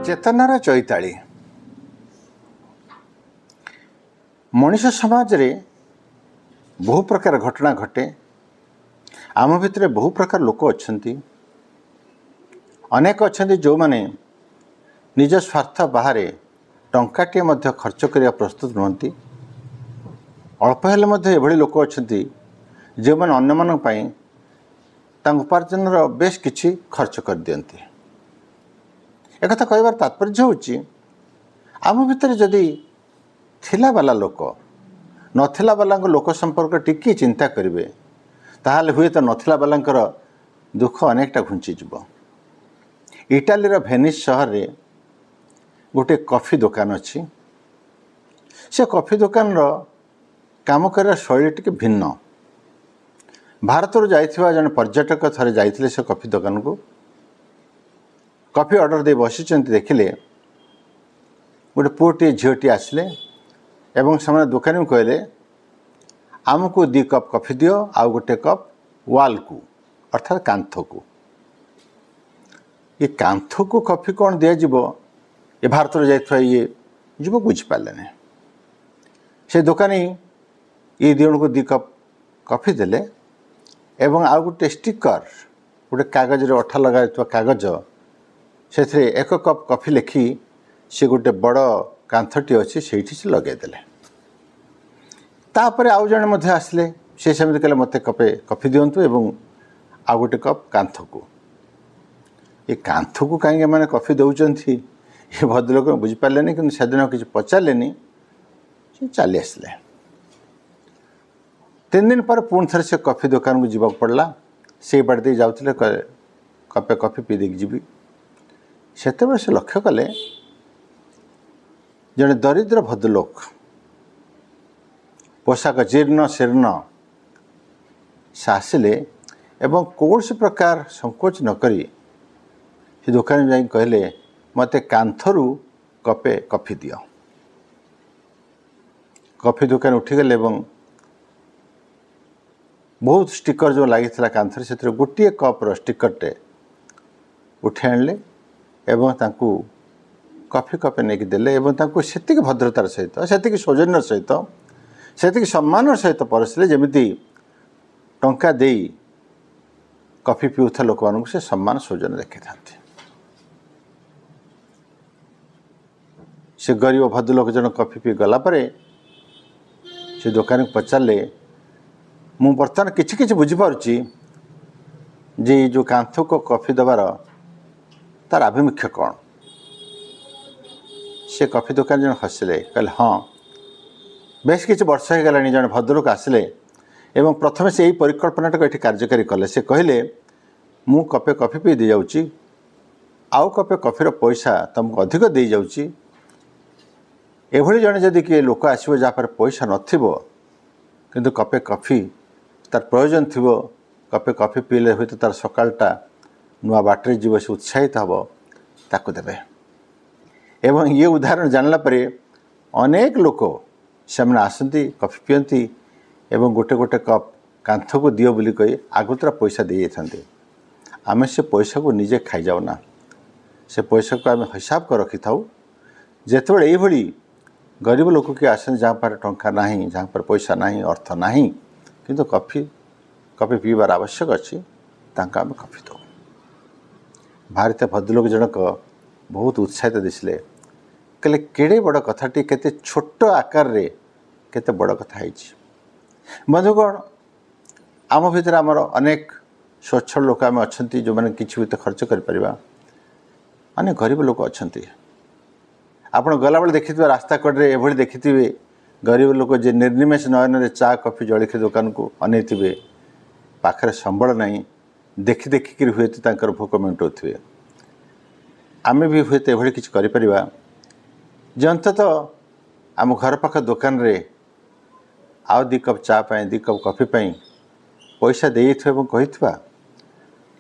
चेतनार चैताली मनीष समाज रे बहु प्रकार घटना घटे। आम भितर बहु प्रकार लोक अच्छा अनेक अच्छा जो माने निज स्वार्थ बाहर टंकाटे मध्य खर्च करने प्रस्तुत नुहति। अल्प हेले एभली लोक अच्छा जो मैंने अन्य मानक पई तांग उपार्जन बेश किछि खर्च कर दियंती। एक कथा कहबार तात्पर्य होची आम भितर जदि थिला वाला लोक नथिला वाला लोक संपर्क टिकी चिंता करेंगे ताहले हुए तो नथिला वाला दुख अनेकटा घुंचीज। इटालीर भेनिस सहर रे गोटे कॉफी दुकान अच्छी। से कॉफी दुकान रो काम कर शैली टी भिन्न। भारत जाइथिबा जन पर्यटक थरे जाइथिले से कॉफी दुकान को कॉफी ऑर्डर दे बसी देखिले गोटे पुओटी झीटी आसिले एवं से दुकानी को कहले आमको 2 कप कॉफी दियो आउ गोटे कप वाल को अर्थात कांथ को। ये कांथ को कॉफी कौन दिज्व ये भारत जाइए ये युवक बुझिपारे ना। से दुकानी ये दिजन को 2 कप कॉफी देले एवं आउ गोटे स्टिकर गोटे कागज रे अठा लगा कागज से 1 कप कॉफी लिखि से गोटे बड़ कांथटी अच्छी से लगेदेले। तापर आउ जड़े आसिले से सेमती कहले मत कपे कॉफी दिंतु एवं आउ गोटे कप कांथ को। ये कांथ को कहीं मैंने कॉफी दौरान ये भद्रलोक बुझिपारे कि सेदिन किसी पचारे चली आसिले। 3 दिन पर पुणी थे से कॉफी दुकान को जीवा पड़ला। से बाड़ दे जाते कपे कॉफी पी देकी जीवी से लक्ष्य कले जड़े दरिद्र भद्रलोक पोशाक जीर्ण शीर्ण से आसिले एवं कौन प्रकार संकोच न करी से दुकान जाई कहले मते कांथरू कपे कॉफी दियो। कॉफी दुकान उठीगले एवं बहुत स्टिकर जो लगी कांथर से गोटे कपर स्टिकरटे उठे आणले एवं तांकू कॉफी कपे नहीं देले एवं तांकू सेतिक भद्रतार सहित सेतिक सौजन्यर सहित सेतिक सम्मान सहित परसिले जमिति टंका देई कॉफी पीउथा लोक मानू से सम्मान सौजन्य देखि थांती। से गरीब भद्रलोक जन कॉफी पी गला परे से दुकान को पचारे मु बर्तमान किछि बुझीपारुची जे जो कांथ को कॉफी दबार तार आभिमुख्य कौन। से कॉफी दुकान जन हसिले कहले हाँ बेश किछि वर्ष हो गलानी जन भद्रलोक आसिले एवं प्रथमे से यही परिकल्पनाटा ये कार्यकारी कले। से कहले मु कपे कॉफी पी दे जाउची आउ कपे कॉफीर पैसा तुमको अधिक दे जाउची। एभली जने जदि किए लोक आसो जहाँपर पैसा नथिबो किंतु कपे कॉफी तार प्रयोजन थिबो कपे कॉफी पीले हुए तो तार सकालटा नुआ बाटरे जीव से उत्साहित हम ताकू देवे। एवं ये उदाहरण जानला परे अनेक लोक से आसती कॉफी पीती एवं गोटे गोटे कप कांथ को दियो बोली कही आगुतरा पैसा दे जाते। आम से पैसा को निजे खाई जाऊना से पैसा को आम हिसाब कर रखी था जिते ये गरीब लोक किए आस जहाँ पर टंका ना जहाँ पर पैसा ना अर्थ ना किंतु कॉफी पीबार आवश्यक अच्छी आम कॉफी दो। भारतीय भद्रलोक जनक बहुत उत्साहित दिसले कहले केड़े बड़ कथाटी केते छोट आकार रे केते बड़ कथा है। बंधुगण आम भितर आमर अनेक स्वच्छ लोक आम अच्छा जो मैंने किसी भी खर्च कर अनेक गरीब लोक अच्छा। आप गला बेले देखि रास्ता कड़े एभली देखि गरीब लोक जे निर्निमेष नयन चा कॉफी जलिखी दुकान को अनैथे पाखे संबल नहीं देखि देखिक हुए तो भोक मेटाऊे। आम भी हुए तो ये किसी कर अंततः आम घर पाख दुकान रे आउ 2 कप चा 2 कप कॉफी पैसा दे कही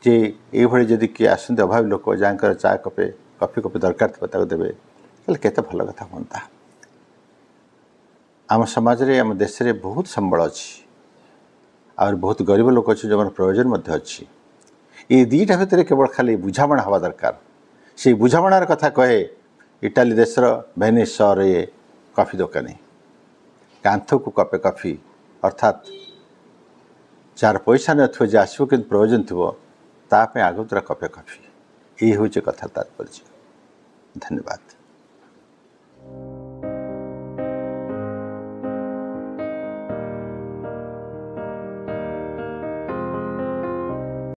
जे ये जदि किए आसते अभावी लोक जहाँ चा कपे कॉफी कपे दरकार थी देवे केते भल कथा बनता। आम समाज रे आम देश रे बहुत संबल अच्छी और बहुत गरीब लोक अच्छे जो प्रयोजन अच्छी। ये 2टा भितर केवल खाली बुझामणा हवा दरकार। से बुझामणार कथा कहे इटाली देशर भेनिस सहर ये कॉफी दुकानी कांथ को कपे कॉफी अर्थात जार पैसा न जे आसो कि प्रयोजन थो ताप आगुतरा कपे कॉफी ये हूँ कथा तात्पर्य। धन्यवाद।